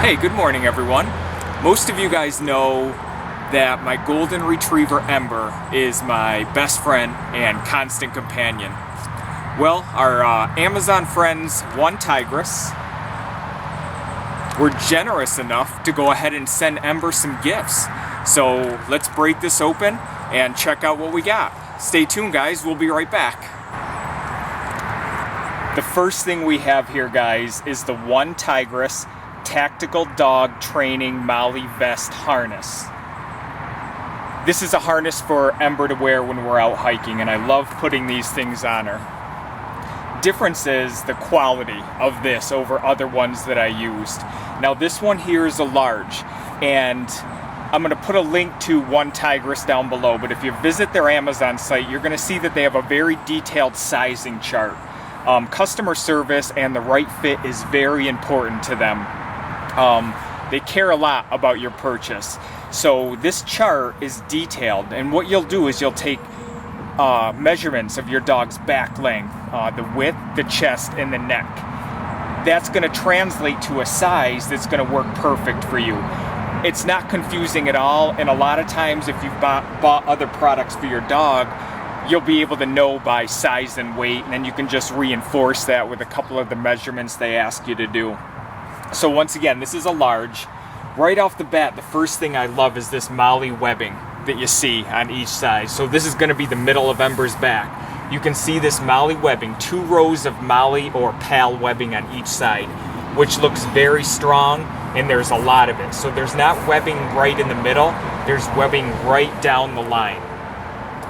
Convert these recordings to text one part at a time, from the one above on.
Hey, good morning everyone. Most of you guys know that my golden retriever Ember is my best friend and constant companion. Well, our Amazon friends OneTigris were generous enough to go ahead and send Ember some gifts. So let's break this open and check out what we got. Stay tuned guys, we'll be right back. The first thing we have here guys is the OneTigris Tactical Dog Training Molle Vest Harness. This is a harness for Ember to wear when we're out hiking, and I love putting these things on her. Difference is the quality of this over other ones that I used. Now this one here is a large, and I'm going to put a link to OneTigris down below, but if you visit their Amazon site, you're going to see that they have a very detailed sizing chart. Customer service and the right fit is very important to them. They care a lot about your purchase. So this chart is detailed, and what you'll do is you'll take measurements of your dog's back length, the width, the chest, and the neck. That's going to translate to a size that's going to work perfect for you. It's not confusing at all, and a lot of times if you've bought other products for your dog, you'll be able to know by size and weight, and then you can just reinforce that with a couple of the measurements they ask you to do. So once again, this is a large. Right off the bat, the first thing I love is this Molle webbing that you see on each side. So this is going to be the middle of Ember's back. You can see this Molle webbing, 2 rows of Molle or PAL webbing on each side, which looks very strong, and there's a lot of it. So there's not webbing right in the middle, there's webbing right down the line.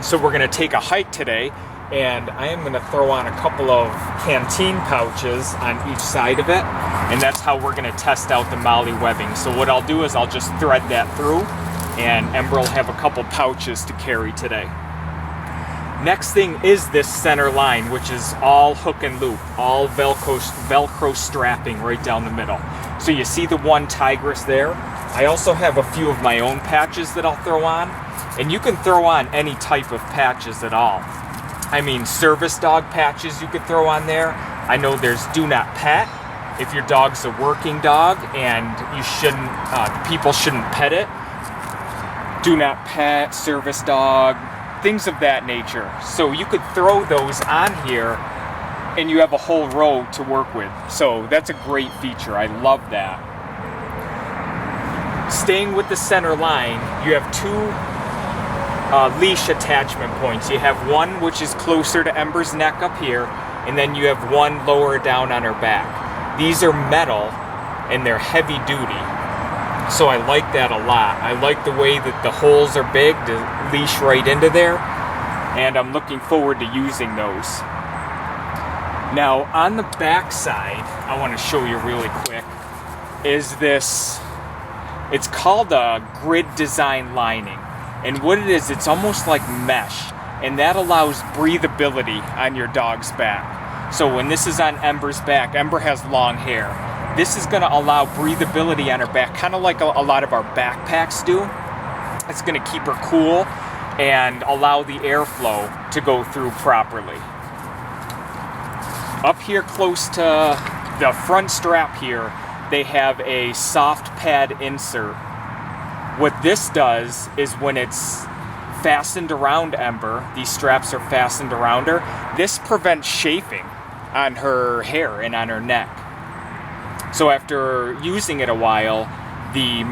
So we're going to take a hike today, and I am going to throw on a couple of canteen pouches on each side of it, and that's how we're going to test out the Molle webbing. So what I'll do is I'll just thread that through, and Ember will have a couple pouches to carry today. Next thing is this center line, which is all hook and loop, all Velcro strapping right down the middle. So you see the OneTigris there. I also have a few of my own patches that I'll throw on, and you can throw on any type of patches at all. I mean, service dog patches you could throw on there. I know there's do not pet. If your dog's a working dog and you shouldn't, people shouldn't pet it. Do not pet, service dog, things of that nature. So you could throw those on here and you have a whole row to work with. So that's a great feature. I love that. Staying with the center line, you have 2 leash attachment points. You have one which is closer to Ember's neck up here, and then you have one lower down on her back. These are metal and they're heavy duty, so I like that a lot. I like the way that the holes are big to leash right into there, and I'm looking forward to using those. Now on the back side, I want to show you really quick, is this, it's called a grid design lining. And what it is, it's almost like mesh, and that allows breathability on your dog's back. So when this is on Ember's back, Ember has long hair. This is going to allow breathability on her back, kind of like a lot of our backpacks do. It's going to keep her cool and allow the airflow to go through properly. Up here close to the front strap here, they have a soft pad insert. What this does is when it's fastened around Ember, these straps are fastened around her, this prevents chafing on her hair and on her neck. So after using it a while, the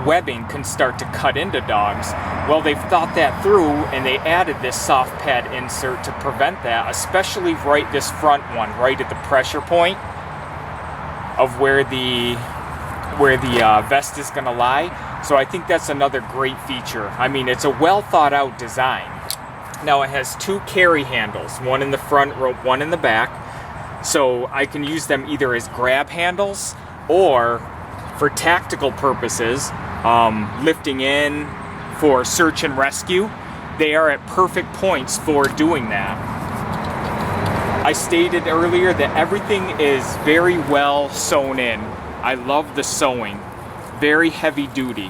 webbing can start to cut into dogs. Well, they've thought that through, and they added this soft pad insert to prevent that, especially this front one, right at the pressure point of where the vest is going to lie. So I think that's another great feature. I mean, it's a well thought out design. Now it has 2 carry handles, one in the front, one in the back. So I can use them either as grab handles or for tactical purposes, lifting in for search and rescue. They are at perfect points for doing that. I stated earlier that everything is very well sewn in. I love the sewing, very heavy duty.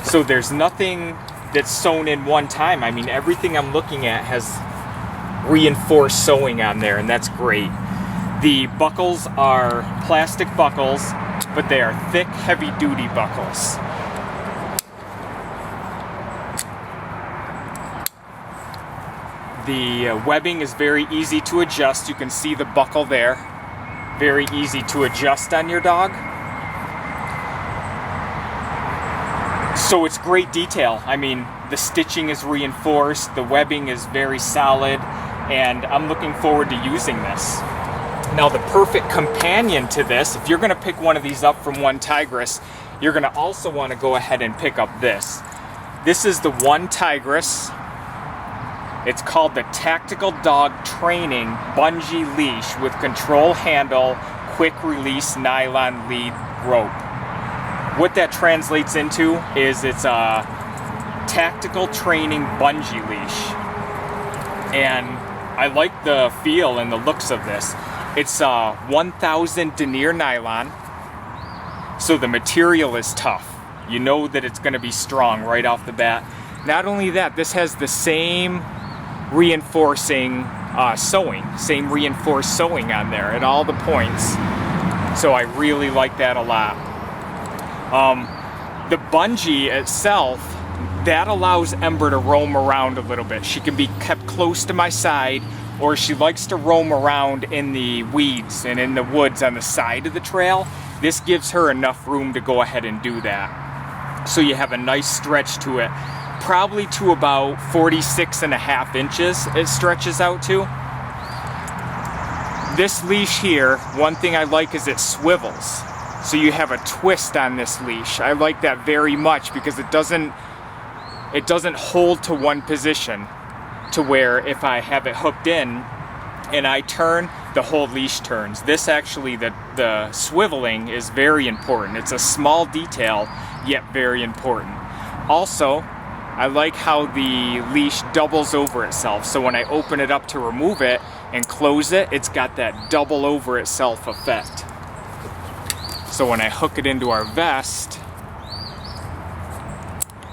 So there's nothing that's sewn in one time. I mean, everything I'm looking at has reinforced sewing on there, and that's great. The buckles are plastic buckles, but they are thick, heavy-duty buckles. The webbing is very easy to adjust. You can see the buckle there. Very easy to adjust on your dog. So it's great detail. I mean, the stitching is reinforced, the webbing is very solid, and I'm looking forward to using this. Now, the perfect companion to this, if you're going to pick one of these up from OneTigris, you're going to also want to go ahead and pick up this. This is the OneTigris. It's called the Tactical Dog Training Bungee Leash with control handle, quick release nylon lead rope. What that translates into is it's a tactical training bungee leash. And I like the feel and the looks of this. It's 1000 denier nylon, so the material is tough. You know that it's going to be strong right off the bat. Not only that, this has the same reinforcing same reinforced sewing on there at all the points. So I really like that a lot. The bungee itself, that allows Ember to roam around a little bit. She can be kept close to my side, or she likes to roam around in the weeds and in the woods on the side of the trail. This gives her enough room to go ahead and do that. So you have a nice stretch to it. Probably to about 46.5 inches it stretches out to. This leash here, one thing I like is it swivels. So you have a twist on this leash. I like that very much because it doesn't hold to one position, to where if I have it hooked in and I turn, the whole leash turns. This actually, the swiveling is very important. It's a small detail, yet very important. Also, I like how the leash doubles over itself. So when I open it up to remove it and close it, it's got that double over itself effect. So when I hook it into our vest,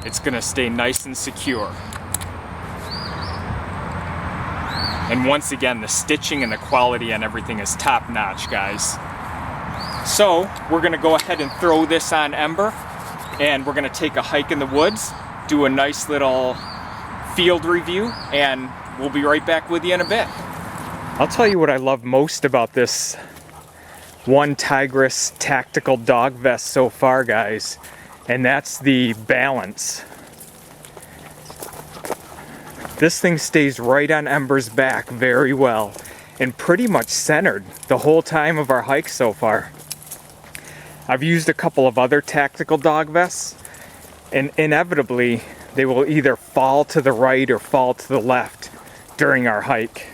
it's gonna stay nice and secure. And once again, the stitching and the quality and everything is top notch, guys. So we're gonna go ahead and throw this on Ember, and we're gonna take a hike in the woods, do a nice little field review, and we'll be right back with you in a bit. I'll tell you what I love most about this OneTigris tactical dog vest so far, guys, and that's the balance. This thing stays right on Ember's back very well and pretty much centered the whole time of our hike so far. I've used a couple of other tactical dog vests, and inevitably they will either fall to the right or fall to the left during our hike.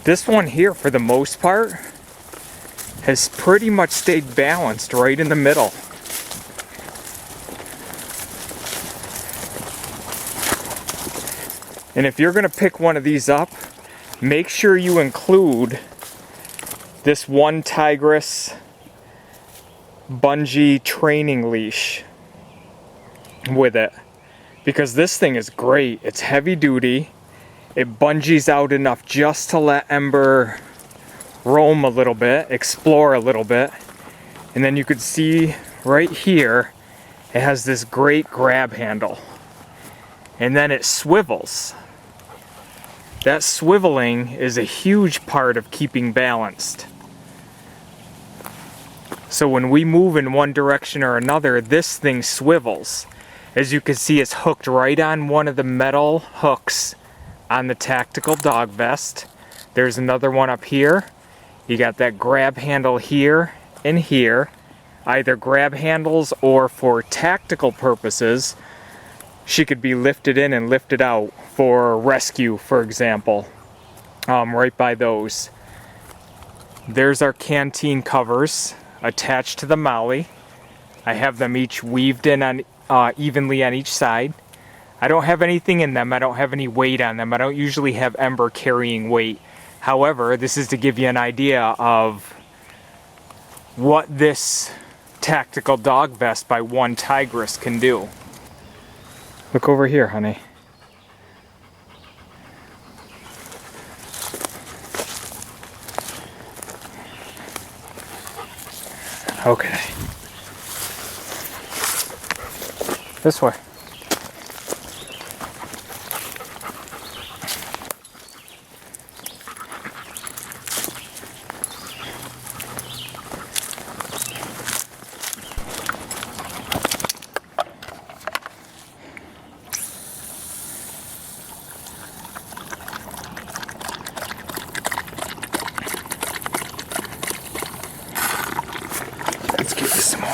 This one here, for the most part, has pretty much stayed balanced right in the middle. And if you're gonna pick one of these up, make sure you include this OneTigris bungee training leash with it, because this thing is great. It's heavy duty. It bungees out enough just to let Ember roam a little bit, explore a little bit. And then you could see right here, it has this great grab handle. And then it swivels. That swiveling is a huge part of keeping balanced. So when we move in one direction or another, this thing swivels. As you can see, it's hooked right on one of the metal hooks on the tactical dog vest. There's another one up here. You got that grab handle here and here. Either grab handles, or for tactical purposes, she could be lifted in and lifted out for rescue, for example. Right by those. There's our canteen covers attached to the Molle. I have them each weaved in on evenly on each side. I don't have anything in them. I don't have any weight on them. I don't usually have Ember carrying weight. However, this is to give you an idea of what this tactical dog vest by OneTigris can do. Look over here, honey. Okay. This way. Let's get you some more.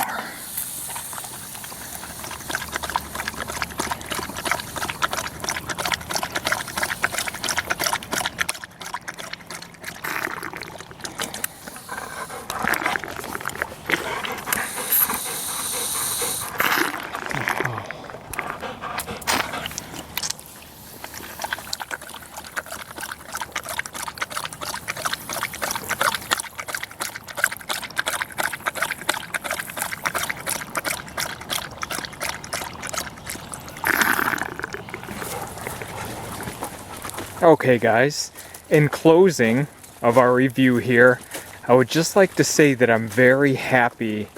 Okay guys, in closing of our review here, I would just like to say that I'm very happy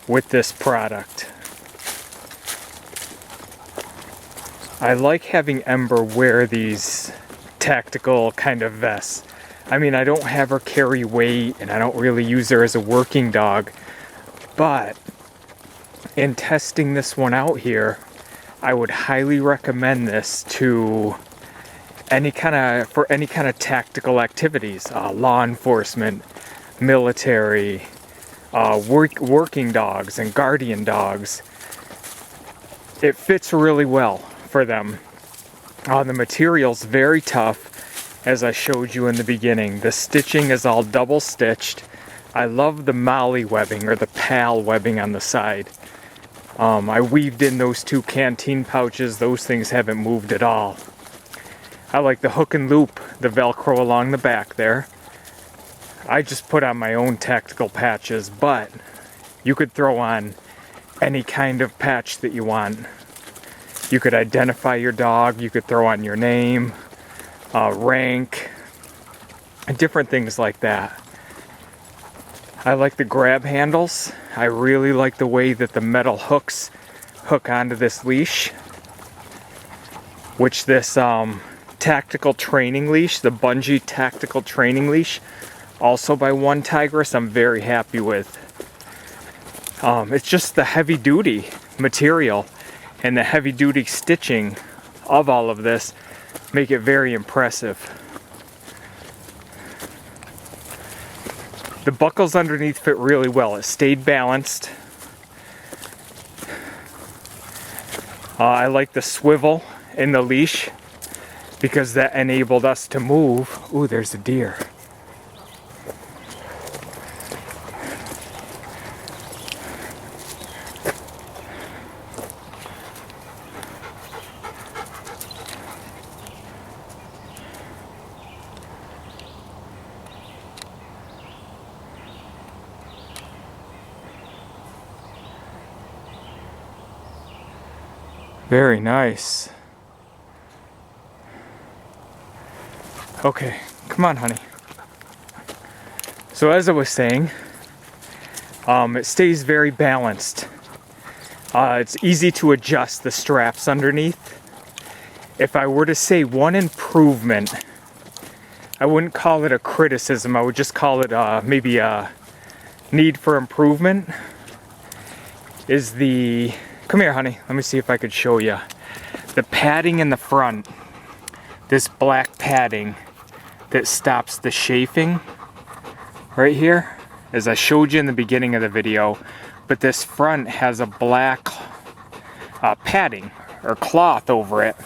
with this product. I like having Ember wear these tactical kind of vests. I mean, I don't have her carry weight and I don't really use her as a working dog, but in testing this one out here, I would highly recommend this to any kind of tactical activities, law enforcement, military, working dogs and guardian dogs. It fits really well for them. The material's very tough, as I showed you in the beginning. The stitching is all double stitched. I love the Molle webbing, or the PAL webbing on the side. I weaved in those two canteen pouches. Those things haven't moved at all. I like the hook and loop, the Velcro along the back there. I just put on my own tactical patches, but you could throw on any kind of patch that you want. You could identify your dog, you could throw on your name, rank, and different things like that. I like the grab handles. I really like the way that the metal hooks hook onto this leash, which this tactical training leash, the Bungee tactical training leash, also by OneTigris, I'm very happy with. It's just the heavy duty material and the heavy duty stitching of all of this make it very impressive. The buckles underneath fit really well. It stayed balanced. I like the swivel in the leash, because that enabled us to move. Ooh, there's a deer. Very nice. Okay, come on, honey. So as I was saying, it stays very balanced. It's easy to adjust the straps underneath. If I were to say one improvement, I wouldn't call it a criticism. I would just call it maybe a need for improvement. Is the... Come here, honey. Let me see if I could show you. The padding in the front. This black padding that stops the chafing right here, as I showed you in the beginning of the video, but this front has a black padding or cloth over it.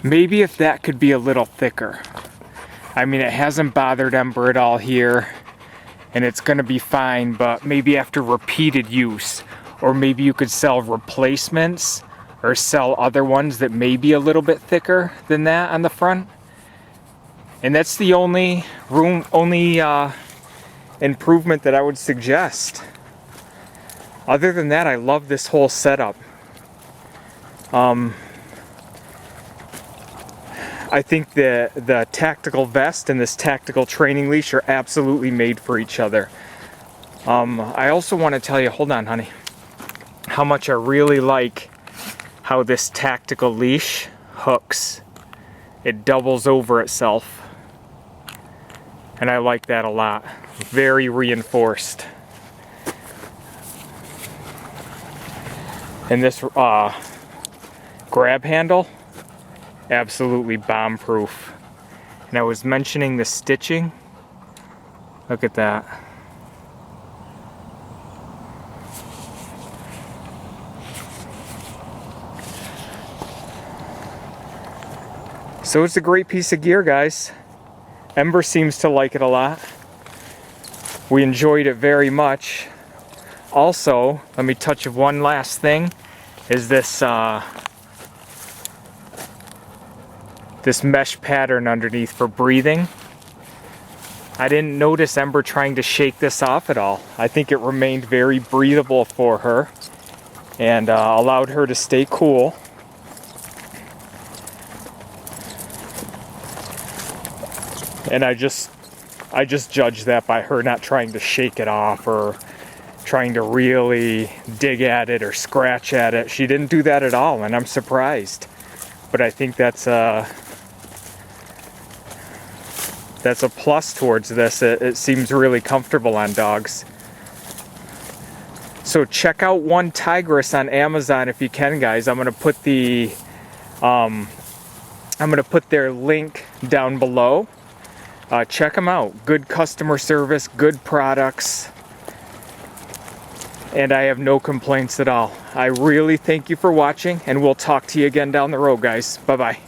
Maybe if that could be a little thicker. I mean, it hasn't bothered Ember at all here, and it's gonna be fine, but maybe after repeated use, or maybe you could sell replacements or sell other ones that may be a little bit thicker than that on the front. And that's the only improvement that I would suggest. Other than that, I love this whole setup. I think the tactical vest and this tactical training leash are absolutely made for each other. I also want to tell you, hold on honey, how much I really like how this tactical leash hooks. It doubles over itself. And I like that a lot. Very reinforced. And this grab handle, absolutely bomb-proof. And I was mentioning the stitching. Look at that. So it's a great piece of gear, guys. Ember seems to like it a lot. We enjoyed it very much. Also, let me touch of one last thing, is this this mesh pattern underneath for breathing. I didn't notice Ember trying to shake this off at all. I think it remained very breathable for her and allowed her to stay cool. And I just judged that by her not trying to shake it off or trying to really dig at it or scratch at it. She didn't do that at all, and I'm surprised. But I think that's a plus towards this. It seems really comfortable on dogs. So check out OneTigris on Amazon if you can, guys. I'm gonna put their link down below. Check them out. Good customer service, good products, and I have no complaints at all. I really thank you for watching, and we'll talk to you again down the road, guys. Bye-bye.